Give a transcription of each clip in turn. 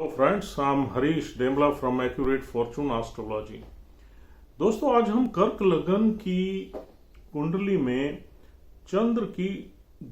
Hello friends, I am Harish Demla from Accurate Fortune Astrology. दोस्तों, आज हम कर्क लगन की कुंडली में चंद्र की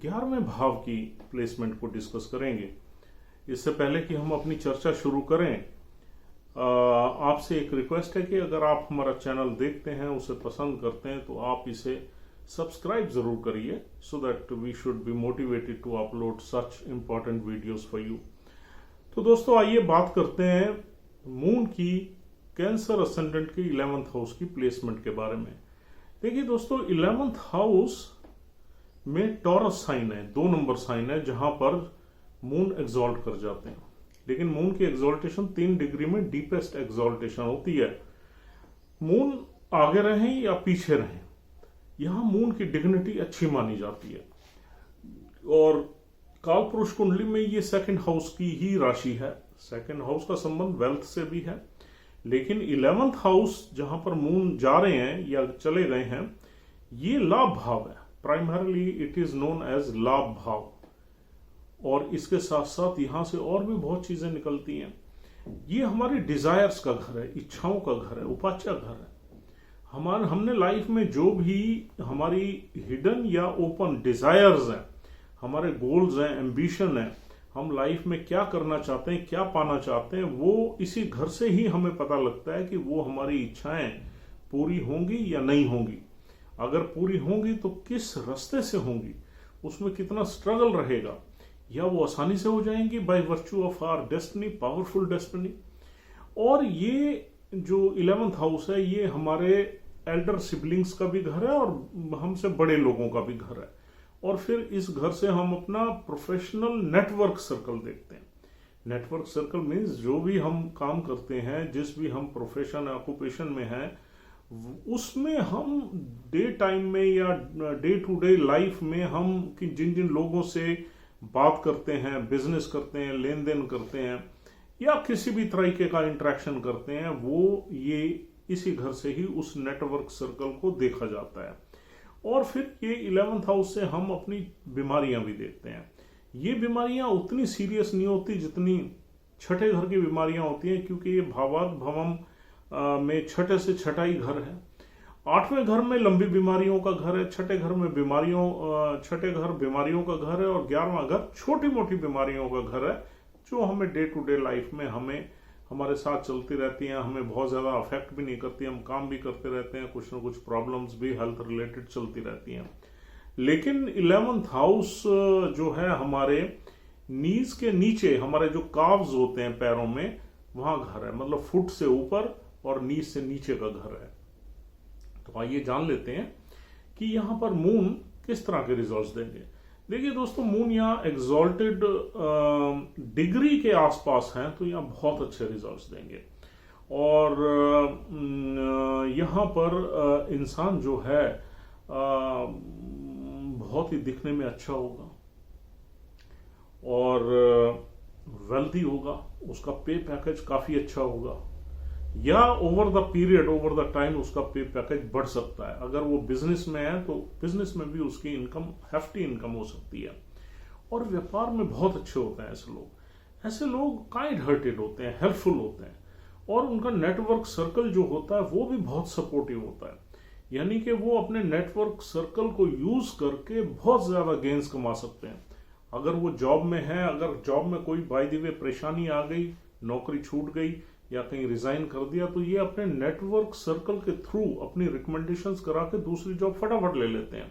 11वें भाव की प्लेसमेंट को डिस्कस करेंगे। इससे पहले कि हम अपनी चर्चा शुरू करें, आपसे एक रिक्वेस्ट है कि अगर आप हमारा चैनल देखते हैं, उसे पसंद करते हैं, तो आप इसे सब्सक्राइब जरूर करिए, so that we should be motivated to upload such important videos for you. तो दोस्तों, आइए बात करते हैं मून की कैंसर असेंडेंट की 11th हाउस की प्लेसमेंट के बारे में। देखिए दोस्तों, 11th हाउस में टॉरस साइन है, 2 नंबर साइन है, जहां पर मून एग्जॉल्ट कर जाते हैं। लेकिन मून की एग्जॉल्टेशन 3 डिग्री में डीपेस्ट एग्जॉल्टेशन होती है। मून आगे रहें या पीछे रहें, यहां मून की डिग्निटी अच्छी मानी जाती है। और काल पुरुष कुंडली में ये 2nd हाउस की ही राशि है। 2nd हाउस का संबंध वेल्थ से भी है, लेकिन 11th हाउस जहां पर मून जा रहे हैं या चले गए हैं, ये लाभ भाव है। Primarily it is known as लाभ भाव। और इसके साथ साथ यहां से और भी बहुत चीजें निकलती हैं। ये हमारी डिजायर्स का घर है, इच्छाओं का घर है, उपाच्या घर है। हमने लाइफ में जो भी हमारी हिडन या ओपन डिजायर्स हैं, हमारे गोल्स हैं, एम्बिशन है, हम लाइफ में क्या करना चाहते हैं, क्या पाना चाहते हैं, वो इसी घर से ही हमें पता लगता है कि वो हमारी इच्छाएं पूरी होंगी या नहीं होंगी। अगर पूरी होंगी तो किस रास्ते से होंगी, उसमें कितना स्ट्रगल रहेगा, या वो आसानी से हो जाएंगी by virtue of our destiny, powerful destiny. और ये जो 11th हाउस है, ये हमारे एल्डर सिबलिंग्स का भी घर है और हमसे बड़े लोगों का भी घर है। और फिर इस घर से हम अपना प्रोफेशनल नेटवर्क सर्कल देखते हैं। नेटवर्क सर्कल मीन्स जो भी हम काम करते हैं, जिस भी हम प्रोफेशन ऑक्यूपेशन में हैं, उसमें हम डे टाइम में या डे टू डे लाइफ में हम जिन जिन लोगों से बात करते हैं, बिजनेस करते हैं, लेन देन करते हैं, या किसी भी तरीके का इंटरेक्शन करते हैं, वो ये इसी घर से ही उस नेटवर्क सर्कल को देखा जाता है। और फिर ये 11th हाउस से हम अपनी बीमारियां भी देखते हैं। ये बीमारियां उतनी सीरियस नहीं होती जितनी छठे घर की बीमारियां होती हैं, क्योंकि ये भावार्थ भवम में छठे से छठा ही घर है। 8वें घर में लंबी बीमारियों का घर है, छठे घर में छठे घर बीमारियों का घर है, और 11वां घर छोटी मोटी बीमारियों का घर है, जो हमें डे टू डे लाइफ में हमारे साथ चलती रहती हैं, हमें बहुत ज्यादा अफेक्ट भी नहीं करती, हम काम भी करते रहते हैं, कुछ ना कुछ प्रॉब्लम्स भी हेल्थ रिलेटेड चलती रहती हैं। लेकिन 11th हाउस जो है, हमारे नीज के नीचे, हमारे जो काव्स होते हैं पैरों में, वहां घर है। मतलब फुट से ऊपर और नीज से नीचे का घर है। तो आइए जान लेते हैं कि यहां पर मून किस तरह के रिजल्ट्स देंगे। देखिए दोस्तों, मून यहाँ एग्जॉल्टेड डिग्री के आसपास हैं, तो यहाँ बहुत अच्छे रिजल्ट्स देंगे। और यहाँ पर इंसान जो है बहुत ही दिखने में अच्छा होगा और वेल्दी होगा, उसका पे पैकेज काफी अच्छा होगा, या over the period, over the time उसका पे पैकेज बढ़ सकता है। अगर वो बिजनेस में है तो बिजनेस में भी उसकी इनकम हेफ्टी इनकम हो सकती है। और व्यापार में बहुत अच्छे होते हैं ऐसे लोग काइंड हार्टेड होते हैं, हेल्पफुल होते हैं, और उनका नेटवर्क सर्कल जो होता है वो भी बहुत सपोर्टिव होता है। यानी कि वो अपने नेटवर्क सर्कल को यूज करके बहुत ज्यादा गेन्स कमा सकते हैं। अगर वो जॉब में है, अगर जॉब में कोई बाय द वे परेशानी आ गई, नौकरी छूट गई या कहीं रिजाइन कर दिया, तो ये अपने नेटवर्क सर्कल के थ्रू अपनी रिकमेंडेशंस करा के दूसरी जॉब फटाफट ले लेते हैं,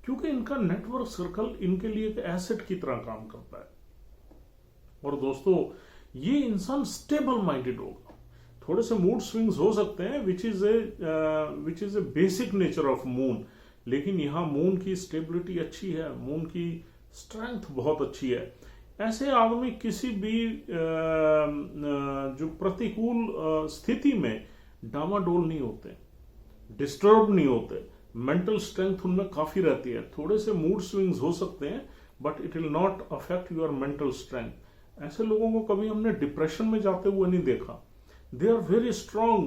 क्योंकि इनका नेटवर्क सर्कल इनके लिए एक एसेट की तरह काम करता है। और दोस्तों, ये इंसान स्टेबल माइंडेड होगा। थोड़े से मूड स्विंग्स हो सकते हैं, which is a basic nature of moon, लेकिन यहां मून की स्टेबिलिटी अच्छी है, मून की स्ट्रेंथ बहुत अच्छी है। ऐसे आदमी किसी भी जो प्रतिकूल स्थिति में डामाडोल नहीं होते, डिस्टर्ब नहीं होते, मेंटल स्ट्रेंथ उनमें काफी रहती है। थोड़े से मूड स्विंग्स हो सकते हैं, but it will not affect your mental strength. ऐसे लोगों को कभी हमने डिप्रेशन में जाते हुए नहीं देखा। They are very strong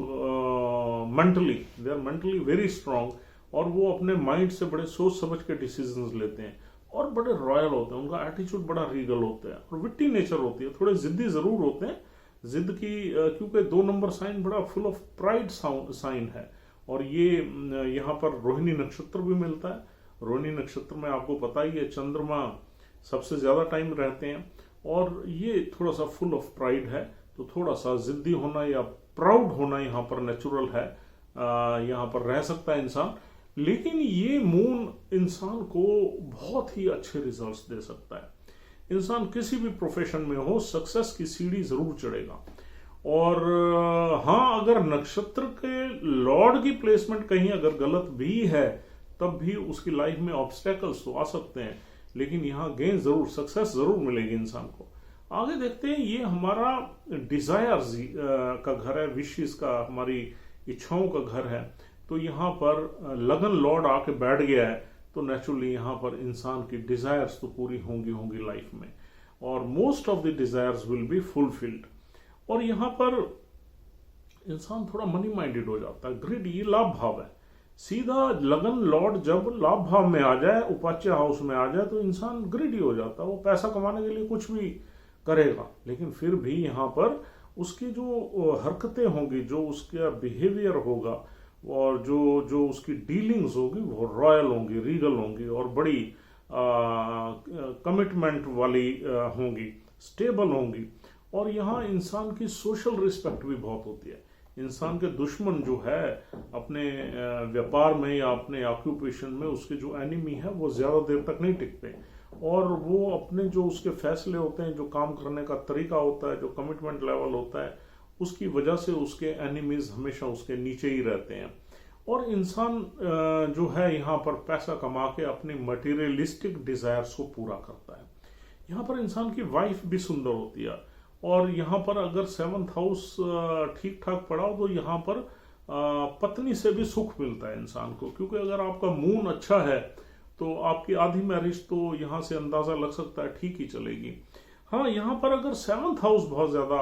mentally, they are mentally very strong, और वो अपने माइंड से बड़े सोच समझ के डिसीजंस लेते हैं। और बड़े रॉयल होते हैं, उनका एटीट्यूड बड़ा रीगल होता है और विट्टी नेचर होती है, थोड़े जिद्दी जरूर होते हैं जिद की, क्योंकि 2 नंबर साइन बड़ा फुल ऑफ प्राइड साइन है। और ये यहाँ पर रोहिणी नक्षत्र भी मिलता है। रोहिणी नक्षत्र में आपको पता ही है चंद्रमा सबसे ज्यादा टाइम रहते हैं, और ये थोड़ा सा फुल ऑफ प्राइड है, तो थोड़ा सा जिद्दी होना या प्राउड होना यहाँ पर नेचुरल है, यहाँ पर रह सकता है इंसान। लेकिन ये मून इंसान को बहुत ही अच्छे रिजल्ट्स दे सकता है। इंसान किसी भी प्रोफेशन में हो, सक्सेस की सीढ़ी जरूर चढ़ेगा। और हाँ, अगर नक्षत्र के लॉर्ड की प्लेसमेंट कहीं अगर गलत भी है, तब भी उसकी लाइफ में ऑब्स्टेकल्स तो आ सकते हैं, लेकिन यहाँ गेन जरूर, सक्सेस जरूर मिलेगी इंसान को। आगे देखते हैं, ये हमारा डिजायर्स का घर है, विशेस का, हमारी इच्छाओं का घर है। तो यहाँ पर लगन लॉर्ड आके बैठ गया है, तो नेचुरली यहाँ पर इंसान की डिजायर्स तो पूरी होंगी लाइफ में, और most of the desires will be fulfilled. और यहाँ पर इंसान थोड़ा मनी माइंडेड हो जाता है। ग्रिड, ये लाभ भाव है। सीधा लगन लॉर्ड जब लाभ भाव में आ जाए, उपाच्य हाउस में आ जाए, तो इंसान ग्रिडी हो जाता है। वो पैसा कमाने के लिए कुछ भी करेगा, लेकिन फिर भी यहाँ पर उसकी जो हरकतें होंगी, जो उसका बिहेवियर होगा, और जो उसकी डीलिंग्स होगी, वो रॉयल होंगी, रीगल होंगी, और बड़ी कमिटमेंट वाली होंगी, स्टेबल होंगी। और यहाँ इंसान की सोशल रिस्पेक्ट भी बहुत होती है। इंसान के दुश्मन जो है अपने व्यापार में या अपने ऑक्यूपेशन में, उसके जो एनिमी है वो ज्यादा देर तक नहीं टिकते, और वो अपने जो उसके फैसले होते हैं, जो काम करने का तरीका होता है, जो कमिटमेंट लेवल होता है, उसकी वजह से उसके एनिमीज हमेशा उसके नीचे ही रहते हैं। और इंसान जो है यहाँ पर पैसा कमा के अपनी मटेरियलिस्टिक डिजायर्स को पूरा करता है। यहाँ पर इंसान की वाइफ भी सुंदर होती है, और यहाँ पर अगर 7th हाउस ठीक ठाक पड़ा हो, तो यहाँ पर पत्नी से भी सुख मिलता है इंसान को, क्योंकि अगर आपका मून अच्छा है तो आपकी आधी मैरिज तो यहाँ से अंदाजा लग सकता है ठीक ही चलेगी। हाँ, यहाँ पर अगर 7th हाउस बहुत ज्यादा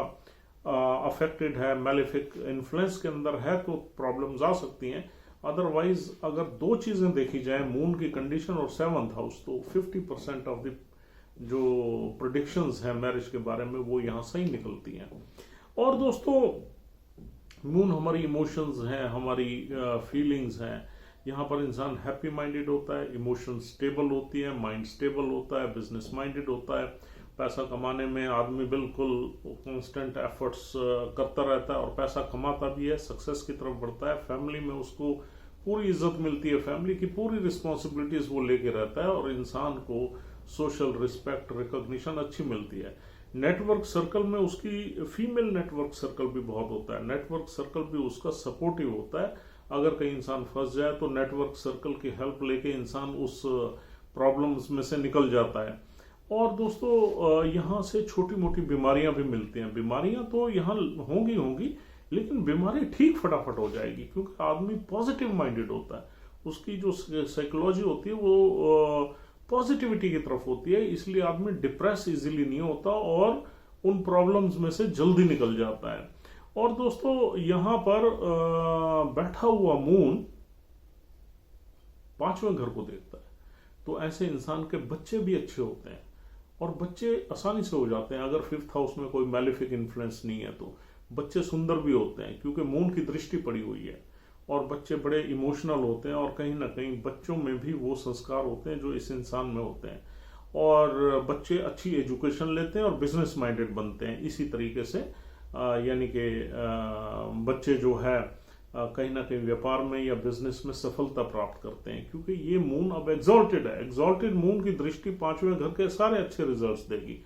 अफेक्टेड है, मैलेफिक इन्फ्लुएंस के अंदर है, तो प्रॉब्लम्स आ सकती हैं। अदरवाइज अगर 2 चीजें देखी जाए, मून की कंडीशन और 7th हाउस, तो 50% ऑफ द जो प्रेडिक्शंस हैं मैरिज के बारे में, वो यहाँ सही निकलती हैं। और दोस्तों, मून हमारी इमोशंस हैं, हमारी फीलिंग्स हैं। यहाँ पर इंसान हैप्पी माइंडेड होता है, इमोशन स्टेबल होती है, माइंड स्टेबल होता है, बिजनेस माइंडेड होता है। पैसा कमाने में आदमी बिल्कुल कांस्टेंट एफर्ट्स करता रहता है, और पैसा कमाता भी है, सक्सेस की तरफ बढ़ता है। फैमिली में उसको पूरी इज्जत मिलती है, फैमिली की पूरी रिस्पॉन्सिबिलिटीज वो लेके रहता है, और इंसान को सोशल रिस्पेक्ट, रिकॉग्निशन अच्छी मिलती है। नेटवर्क सर्कल में उसकी फीमेल नेटवर्क सर्कल भी बहुत होता है, नेटवर्क सर्कल भी उसका सपोर्टिव होता है। अगर कहीं इंसान फंस जाए तो नेटवर्क सर्कल की हेल्प लेके इंसान उस प्रॉब्लम्स में से निकल जाता है। और दोस्तों, यहाँ से छोटी मोटी बीमारियां भी मिलती हैं। बीमारियां तो यहाँ होंगी, लेकिन बीमारी ठीक फटाफट हो जाएगी, क्योंकि आदमी पॉजिटिव माइंडेड होता है। उसकी जो साइकोलॉजी होती है वो पॉजिटिविटी की तरफ होती है, इसलिए आदमी डिप्रेस इजीली नहीं होता, और उन प्रॉब्लम्स में से जल्दी निकल जाता है। और दोस्तों, यहाँ पर बैठा हुआ मून 5वें घर को देखता है, तो ऐसे इंसान के बच्चे भी अच्छे होते हैं, और बच्चे आसानी से हो जाते हैं। अगर 5th हाउस में कोई मैलेफिक इन्फ्लुएंस नहीं है, तो बच्चे सुंदर भी होते हैं, क्योंकि मून की दृष्टि पड़ी हुई है। और बच्चे बड़े इमोशनल होते हैं, और कहीं ना कहीं बच्चों में भी वो संस्कार होते हैं जो इस इंसान में होते हैं। और बच्चे अच्छी एजुकेशन लेते हैं और बिजनेस माइंडेड बनते हैं इसी तरीके से। यानी कि बच्चे जो है कहीं ना कहीं व्यापार में या बिजनेस में सफलता प्राप्त करते हैं, क्योंकि ये मून अब एग्जॉल्टेड है। एग्जॉल्टेड मून की दृष्टि 5वें घर के सारे अच्छे रिजल्ट्स देगी।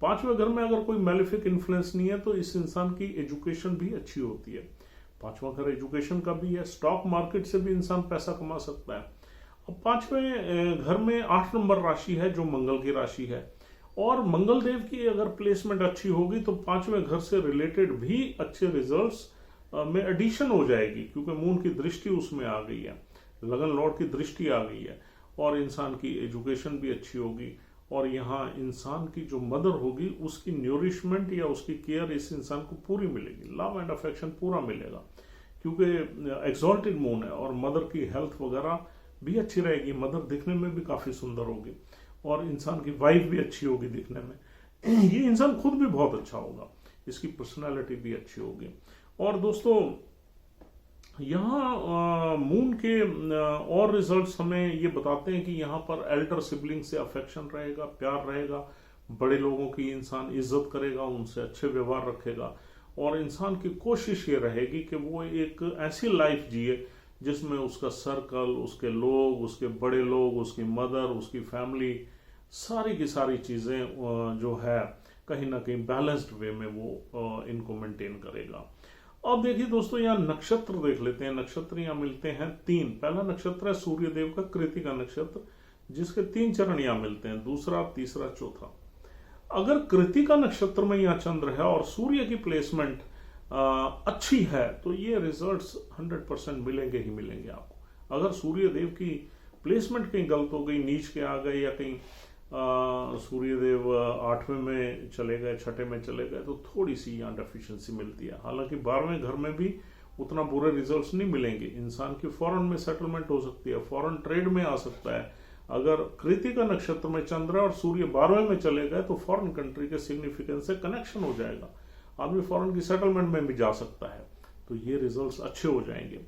5वें घर में अगर कोई मैलेफिक इन्फ्लुएंस नहीं है, तो इस इंसान की एजुकेशन भी अच्छी होती है। 5वां घर एजुकेशन का भी है, स्टॉक मार्केट से भी इंसान पैसा कमा सकता है। अब 5वें घर में 8 नंबर राशि है, जो मंगल की राशि है, और मंगल देव की अगर प्लेसमेंट अच्छी होगी तो 5वें घर से रिलेटेड भी अच्छे रिजल्ट्स में एडिशन हो जाएगी, क्योंकि मून की दृष्टि उसमें आ गई है, लगन लॉर्ड की दृष्टि आ गई है, और इंसान की एजुकेशन भी अच्छी होगी। और यहाँ इंसान की जो मदर होगी, उसकी न्यूरिशमेंट या उसकी केयर इस इंसान को पूरी मिलेगी, लव एंड अफेक्शन पूरा मिलेगा, क्योंकि एक्सॉल्टेड मून है। और मदर की हेल्थ वगैरह भी अच्छी रहेगी, मदर दिखने में भी काफी सुंदर होगी, और इंसान की वाइफ भी अच्छी होगी दिखने में। ये इंसान खुद भी बहुत अच्छा होगा, इसकी पर्सनालिटी भी अच्छी होगी। और दोस्तों यहाँ मून के और रिजल्ट्स हमें ये बताते हैं कि यहाँ पर एल्डर सिबलिंग से अफेक्शन रहेगा, प्यार रहेगा, बड़े लोगों की इंसान इज्जत करेगा, उनसे अच्छे व्यवहार रखेगा, और इंसान की कोशिश ये रहेगी कि वो एक ऐसी लाइफ जिए जिसमें उसका सर्कल, उसके लोग, उसके बड़े लोग, उसकी मदर, उसकी फैमिली, सारी की सारी चीज़ें जो है कहीं ना कहीं बैलेंस्ड वे में वो इनको मेंटेन करेगा। अब देखिए दोस्तों, यहाँ नक्षत्र देख लेते हैं। नक्षत्र यहाँ मिलते हैं 3। पहला नक्षत्र है सूर्य देव का कृतिका नक्षत्र, जिसके 3 चरण यहाँ मिलते हैं, दूसरा, तीसरा, चौथा। अगर कृतिका नक्षत्र में यहाँ चंद्र है और सूर्य की प्लेसमेंट अच्छी है तो ये रिजल्ट्स 100% मिलेंगे ही मिलेंगे आपको। अगर सूर्य देव की प्लेसमेंट कहीं गलत हो गई, नीच के आ गए, या कहीं सूर्य देव 8वें में चले गए, 6ठे में चले गए, तो थोड़ी सी यहाँ डेफिशिएंसी मिलती है। हालांकि 12वें घर में भी उतना बुरे रिजल्ट्स नहीं मिलेंगे। इंसान की फॉरेन में सेटलमेंट हो सकती है, फॉरेन ट्रेड में आ सकता है। अगर कृतिका नक्षत्र में चंद्र और सूर्य 12वें में चले गए तो फॉरेन कंट्री के सिग्निफिकेंस से कनेक्शन हो जाएगा, आदमी फॉरेन की सेटलमेंट में भी जा सकता है, तो ये रिजल्ट्स अच्छे हो जाएंगे।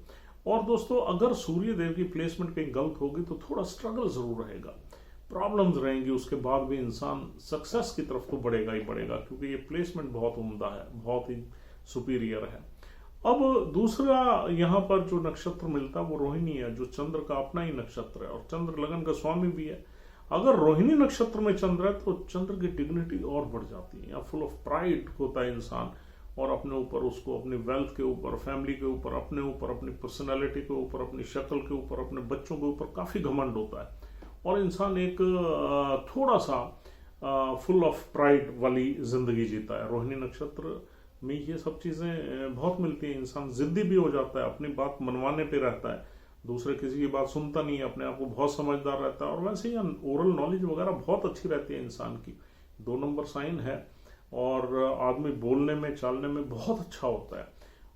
और दोस्तों, अगर सूर्य देव की प्लेसमेंट कहीं गलत होगी तो थोड़ा स्ट्रगल जरूर रहेगा, प्रॉब्लम्स रहेंगी। उसके बाद भी इंसान सक्सेस की तरफ तो बढ़ेगा ही बढ़ेगा, क्योंकि ये प्लेसमेंट बहुत उम्दा है, बहुत ही सुपीरियर है। अब दूसरा यहाँ पर जो नक्षत्र मिलता है वो रोहिणी है, जो चंद्र का अपना ही नक्षत्र है और चंद्र लगन का स्वामी भी है। अगर रोहिणी नक्षत्र में चंद्र है तो चंद्र की डिग्निटी और बढ़ जाती है। यहाँ फुल ऑफ प्राइड होता है इंसान, और अपने ऊपर, उसको अपनी वेल्थ के ऊपर, फैमिली के ऊपर, अपने ऊपर, अपनी पर्सनैलिटी के ऊपर, अपनी शक्ल के ऊपर, अपने बच्चों के ऊपर काफी घमंड होता है, और इंसान एक थोड़ा सा फुल ऑफ प्राइड वाली जिंदगी जीता है। रोहिणी नक्षत्र में ये सब चीजें बहुत मिलती हैं। इंसान जिद्दी भी हो जाता है, अपनी बात मनवाने पे रहता है, दूसरे किसी की बात सुनता नहीं है, अपने आप को बहुत समझदार रहता है, और वैसे ही ओरल नॉलेज वगैरह बहुत अच्छी रहती है इंसान की। 2 नंबर साइन है, और आदमी बोलने में, चालने में बहुत अच्छा होता है,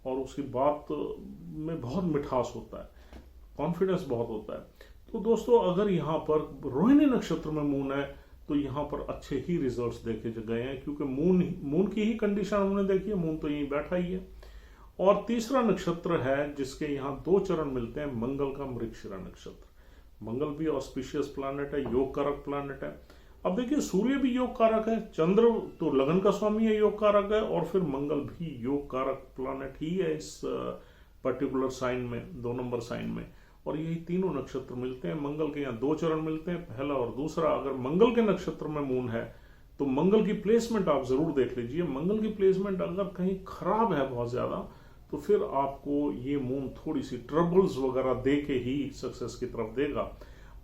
और उसकी बात में बहुत मिठास होता है, कॉन्फिडेंस बहुत होता है। तो दोस्तों, अगर यहाँ पर रोहिणी नक्षत्र में मून है तो यहाँ पर अच्छे ही रिजल्ट्स देखे गए हैं, क्योंकि मून की ही कंडीशन हमने देखी है, मून तो यहीं बैठा ही है। और तीसरा नक्षत्र है जिसके यहाँ 2 चरण मिलते हैं, मंगल का मृगशिरा नक्षत्र। मंगल भी ऑस्पिशियस प्लैनेट है, योग कारक प्लैनेट है। अब देखिए, सूर्य भी योग कारक है, चंद्र तो लगन का स्वामी है, योग कारक है, और फिर मंगल भी योग कारक प्लैनेट ही है इस पर्टिकुलर साइन में, 2 नंबर साइन में। और यही तीनों नक्षत्र मिलते हैं। मंगल के यहाँ 2 चरण मिलते हैं, पहला और दूसरा। अगर मंगल के नक्षत्र में मून है तो मंगल की प्लेसमेंट आप जरूर देख लीजिए। मंगल की प्लेसमेंट अगर कहीं खराब है बहुत ज्यादा, तो फिर आपको ये मून थोड़ी सी ट्रबल्स वगैरह दे के ही सक्सेस की तरफ देगा।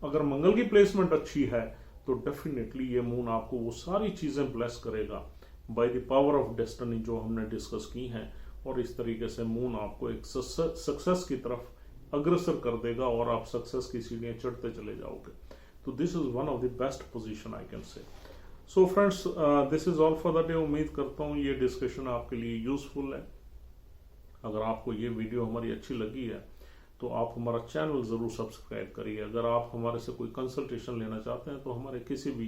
अगर मंगल की प्लेसमेंट अच्छी है तो डेफिनेटली ये मून आपको वो सारी चीजें ब्लेस करेगा by the power of destiny जो हमने डिस्कस की हैं, और इस तरीके से मून आपको एक सक्सेस की तरफ अग्रसर कर देगा और आप सक्सेस की सीढ़ियां चढ़ते चले जाओगे। तो this is one of the best position I can say. So friends, this is all for the day. उम्मीद करता हूँ ये डिस्कशन आपके लिए यूजफुल है। अगर आपको ये वीडियो हमारी अच्छी लगी है तो आप हमारा चैनल जरूर सब्सक्राइब करिए। अगर आप हमारे से कोई कंसल्टेशन लेना चाहते हैं तो हमारे किसी भी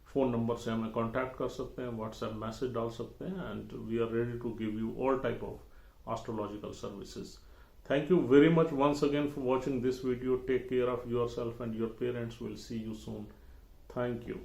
फोन नंबर से हमें कांटेक्ट कर सकते हैं, व्हाट्सएप मैसेज डाल सकते हैं, and we are ready to give you all type of astrological services. Thank you very much once again for watching this video. Take care of yourself and your parents. We'll see you soon. Thank you.